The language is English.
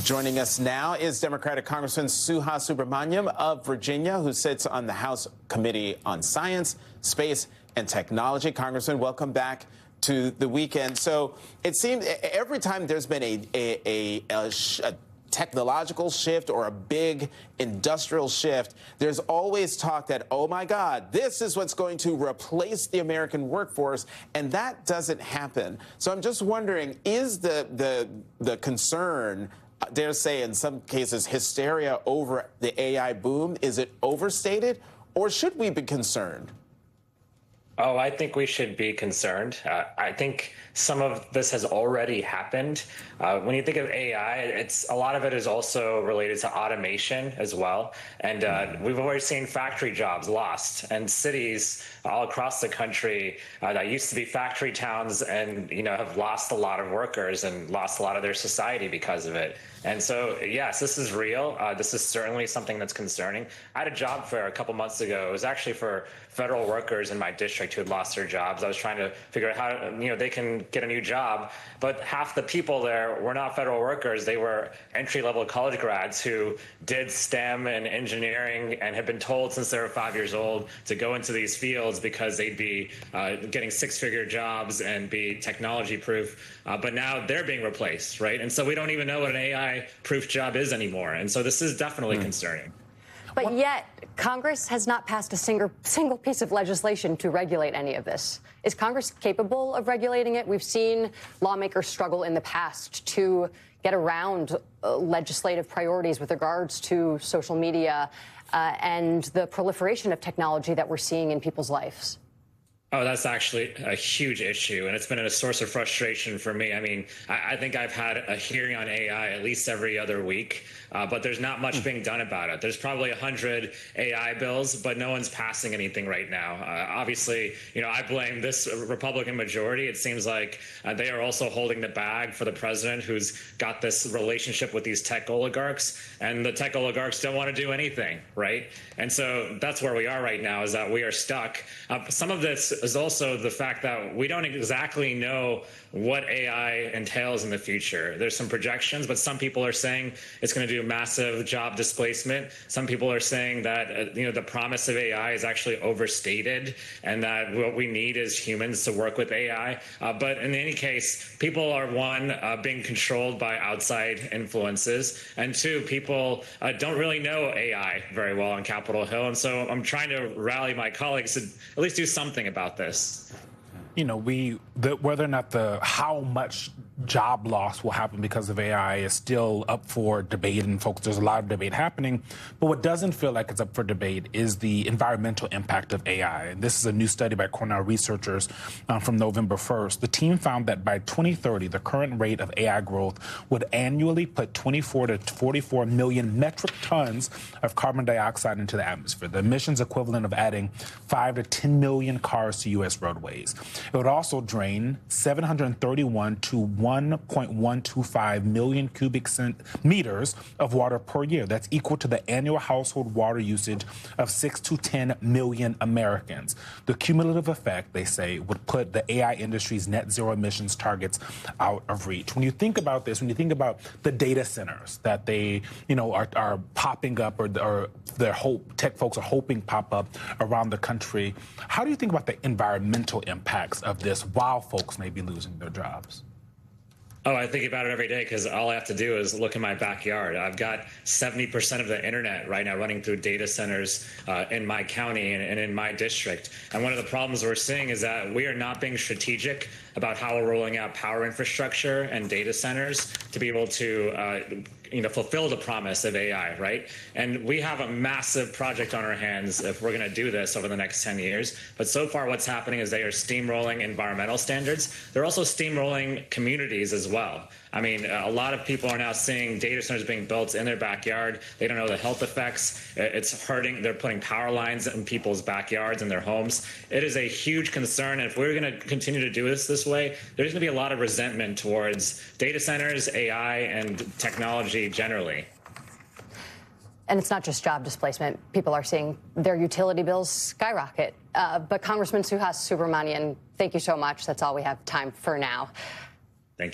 Joining us now is Democratic Congressman Subramanyam of Virginia, who sits on the House Committee on Science, Space, and Technology. Congressman, welcome back to the weekend. So it seems every time there's been a technological shift or a big industrial shift, there's always talk that, oh my God, this is what's going to replace the American workforce, and that doesn't happen. So I'm just wondering, is the concern, dare say in some cases, hysteria over the AI boom, is it overstated, or should we be concerned? Oh, I think we should be concerned. I think some of this has already happened. When you think of AI, a lot of it is also related to automation as well. And we've already seen factory jobs lost, and cities all across the country that used to be factory towns and have lost a lot of workers and lost a lot of their society because of it. And so, yes, this is real. This is certainly something that's concerning. I had a job fair a couple months ago. It was actually for federal workers in my district who had lost their jobs. I was trying to figure out how they can get a new job, but half the people there were not federal workers. They were entry-level college grads who did STEM and engineering and had been told since they were 5 years old to go into these fields because they'd be getting six-figure jobs and be technology-proof. But now they're being replaced, right? And so we don't even know what an AI-proof job is anymore. And so this is definitely concerning. But yet, Congress has not passed a single piece of legislation to regulate any of this. Is Congress capable of regulating it? We've seen lawmakers struggle in the past to get around legislative priorities with regards to social media and the proliferation of technology that we're seeing in people's lives. Oh, that's actually a huge issue, and it's been a source of frustration for me. I mean, I think I've had a hearing on AI at least every other week, but there's not much being done about it. There's probably 100 AI bills, but no one's passing anything right now. Obviously, I blame this Republican majority. It seems like they are also holding the bag for the president, who's got this relationship with these tech oligarchs, and the tech oligarchs don't want to do anything, right? And so that's where we are right now, is that we are stuck. Some of this is also the fact that we don't exactly know what AI entails in the future. There's some projections, but some people are saying it's going to do massive job displacement. Some people are saying that the promise of AI is actually overstated, and that what we need is humans to work with AI. But in any case, people are, one, being controlled by outside influences, and two, people don't really know AI very well on Capitol Hill. And so I'm trying to rally my colleagues to at least do something about this. Whether or not how much job loss will happen because of AI is still up for debate, and folks, there's a lot of debate happening. But what doesn't feel like it's up for debate is the environmental impact of AI. And this is a new study by Cornell researchers from November 1st. The team found that by 2030, the current rate of AI growth would annually put 24 to 44 million metric tons of carbon dioxide into the atmosphere, the emissions equivalent of adding 5 to 10 million cars to U.S. roadways. It would also drain 731 to 1.125 million cubic meters of water per year. That's equal to the annual household water usage of 6 to 10 million Americans. The cumulative effect, they say, would put the AI industry's net zero emissions targets out of reach. When you think about this, when you think about the data centers that they, are popping up, or tech folks are hoping pop up around the country, how do you think about the environmental impacts of this while folks may be losing their jobs? Oh, I think about it every day, because all I have to do is look in my backyard. I've got 70% of the internet right now running through data centers in my county and in my district. And one of the problems we're seeing is that we are not being strategic about how we're rolling out power infrastructure and data centers to be able to fulfill the promise of AI, right? And we have a massive project on our hands if we're going to do this over the next 10 years. But so far what's happening is they are steamrolling environmental standards. They're also steamrolling communities as well. I mean, a lot of people are now seeing data centers being built in their backyard. They don't know the health effects. It's hurting. They're putting power lines in people's backyards and their homes. It is a huge concern. And if we're going to continue to do this way, there's going to be a lot of resentment towards data centers, AI, and technology generally. And it's not just job displacement. People are seeing their utility bills skyrocket. But Congressman Subramanyam, thank you so much. That's all we have time for now.